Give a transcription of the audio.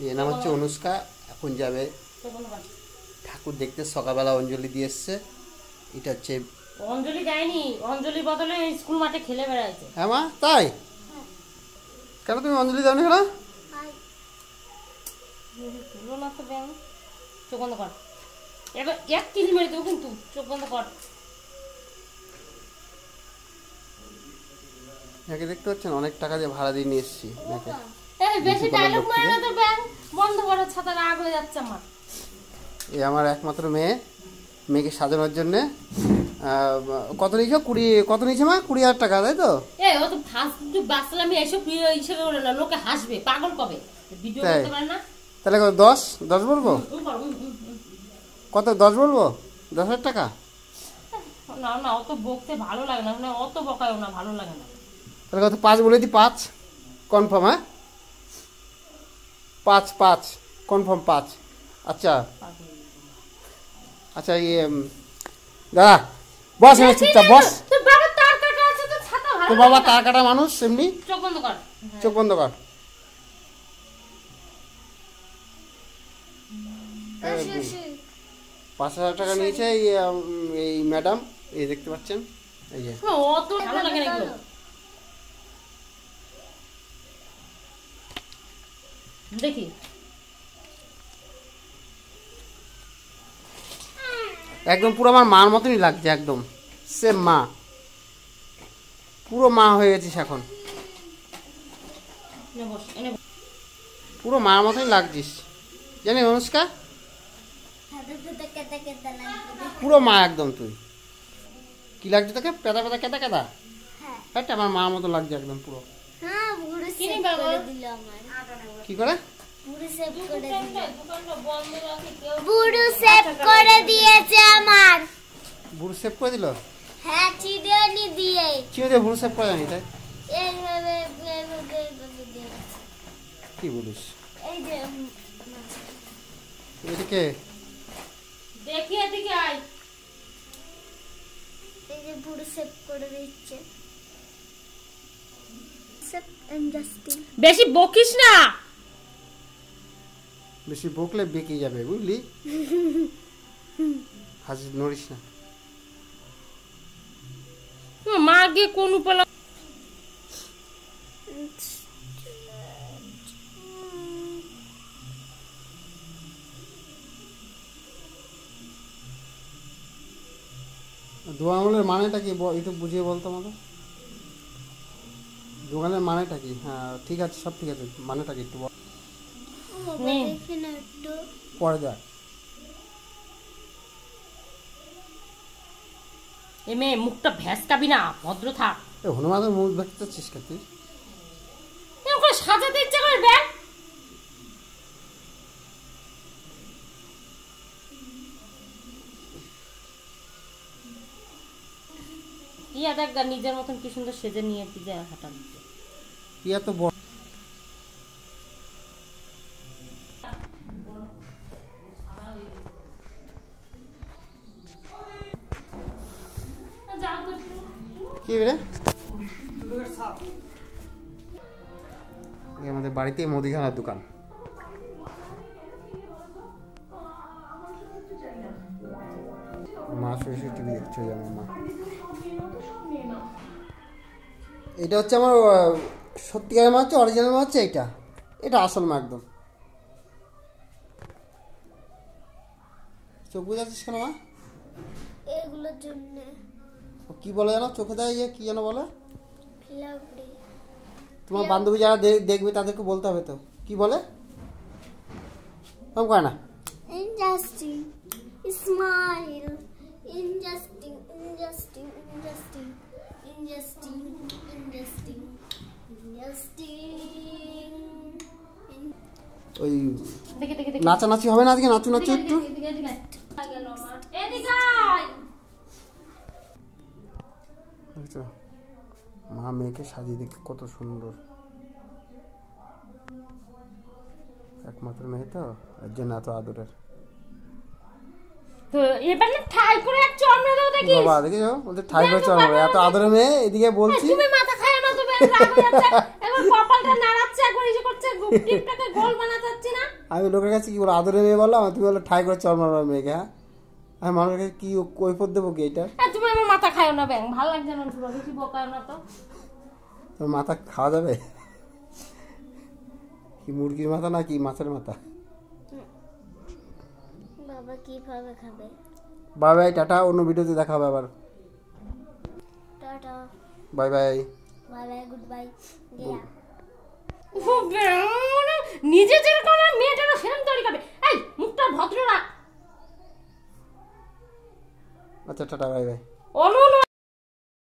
এর নাম হচ্ছে অনুষ্কা। এখন যাবে ঠাকুর দেখতে, সকালবেলা অঞ্জলি দিয়ে এসছে। এটা হচ্ছে অঞ্জলি দেয়নি, অঞ্জলি বদলে স্কুল মাঠে খেলে বেড়াচ্ছে। হ্যাঁ মা, তাই? কেন তুমি অঞ্জলি দাও না কেন? তুলো না তো ব্যাং, চোখ বন্ধ কর। এবার এক কিলি মেরে দেবো কিন্তু, চোখ বন্ধ কর। একে দেখতে পাচ্ছেন অনেক টাকা দিয়ে ভাড়া দিয়ে নিয়ে এসেছি। বেশি ডায়লগ মারে না তো ব্যাং, বন্ধ করো, ছাতা রাগ হয়ে যাচ্ছে আমার। এই আমার একমাত্র মেয়ে, মেয়েকে সাজানোর জন্য কত নিয়েছো? কত নিয়েছে মা? 20,000 টাকা, তাই তো? ও তো ফার্স্ট বাসলে আমি এসব হিসেবে বলে না, লোকে হাসবে, পাগল কবে ভিডিও করতে পারে না। তাহলে 10 বলবো? কত 10 বলবো? 10,000 টাকা? না না, অত বকতে ভালো লাগে না, মানে অত বকায়ও না, ভালো লাগে না। তাহলে কত? 5 বলে দিই। 5 কনফার্ম? হ্যাঁ 5 কনফার্ম 5। আচ্ছা আচ্ছা, দাদা বস, এবার চুপচাপ বস। তোর বাবা তার কাটা আছে তো, ছাতা ভালো। তোর বাবা তার কাটা মানুষ, এমনি। চোখ বন্ধ কর, চোখ বন্ধ কর। 5,000 টাকা নিয়েছে এই ম্যাডাম, এই দেখতে পাচ্ছেন, এই যে। অত ভালো লাগে না এগুলো। দেখি একদম পুরো আমার মার মতনই লাগছে, একদম সেম মা, পুরো মা হয়ে গেছিস এখন, পুরো মার মতনই লাগছিস, জানি অনুষ্কা, পুরো মা একদম। তুই কি লাগছে তোকে? পেদা পেদা কেদা কেদা? হ্যাঁ, আমার মার মতো লাগছে একদম পুরো। কি করে? বুড়ো সেভ করে দিয়েছে আমার। বুড়ো সেভ করে দিল? হ্যাঁ, চিড়িয়ানি দিয়ে। কি দিয়ে বুড়ো সেভ করে জানি তাই? এইভাবে কি বলিস? এই যে এদিকে দেখি, এদিকে আয়। এই যে বুড়ো সেভ করে দিচ্ছে। বেশি বকিস না, বেশি বকলে বেঁকে যাবে, বুঝলি? হাসি নড়িস না। মা গিয়ে কোন উপলা দোয়া আঙুলের মানেটা কি একটু বুঝিয়ে বলতো আমাদের? দোকানের মানেটা কি? হ্যাঁ ঠিক আছে, সব ঠিক আছে, মানেটা কি একটু বল। পরে দেখ। এমে মুখটা ভ্যাসকাবি না, ভদ্র থাক। হনুমানের মুখ দেখতে চিস তুই? এরকম সাজাতে ইচ্ছা করে ব্যাগ। ইয়া দেখ নিজের মতন কি সুন্দর সেজে নিয়ে পিজে হাঁটা দিচ্ছে। ইয়া তো বড়। কি রে? আমাদের বাড়িতে মুদিখানার দোকান। মা শুয়ে টিভি দেখছে, জানো মা। এটা হচ্ছে আমার সত্যিকারের মা, হচ্ছে অরিজিনাল মা, হচ্ছে এটা আসল মা একদম। চোখ বুঝাচ্ছিস কেন মা? এগুলোর জন্য। কি বলে জানো চোখে দেয়, কি যেন বলে? তোমার বান্ধবী যারা দেখবে তাদেরকে বলতে হবে তো, কি বলে? কম করে না। ইনজাস্টিং স্মাইল, ইনজাস্টিং ইনজাস্টিং ইনজাস্টিং ইনজাস্টিং ইনজাস্টিং ইনজাস্টিং। ওই নাচানাচি হবে না আজকে? নাচু একটু। মা মেয়েকে সাজিয়ে দেখে কত সুন্দর, একমাত্র মেয়ে তো, এর জন্য এত আদরের। তো এবার না ঠাই করে এক চড় দাও দেখি। বাবা দেখেছো, ওদের ঠাই করে চড় মারবে, এত আদরের মেয়ে। এদিকে বলছি তুমি মাথা খায় না, তুমি রাগ হয়ে যাচ্ছে, এবার কপালটা নাড়াচ্ছে, একবার ইয়ে করছে টিপটাকে গোল বানাতে যাচ্ছি না। আমি লোকের কাছে কি বলো আদরে মেয়ে বললাম, তুমি বলো ঠাই করে চর মারবার মেয়েকে। হ্যাঁ আমি মানুষের কাছে কি কৈফত দেবো কি এটা? তুমি আমার মাথা খায়ও না ব্যাং, ভালো লাগছে না পুরো, বেশি বোকাও না তো। তোমার মাথা খাওয়া যাবে? কি মুরগির মাথা না কি মাছের মাথা? বাবা কিভাবে খাবে? বাই বাই, টাটা, অন্য ভিডিওতে দেখা হবে আবার। Tata, bye bye. Bye bye, good bye, গেয়া। নিজে যেরকম মেয়েটারও সেরকম তৈরি করবে। এই মুখটা ভদ্র রাখ। আচ্ছা টাটা, বাই বাই। অনু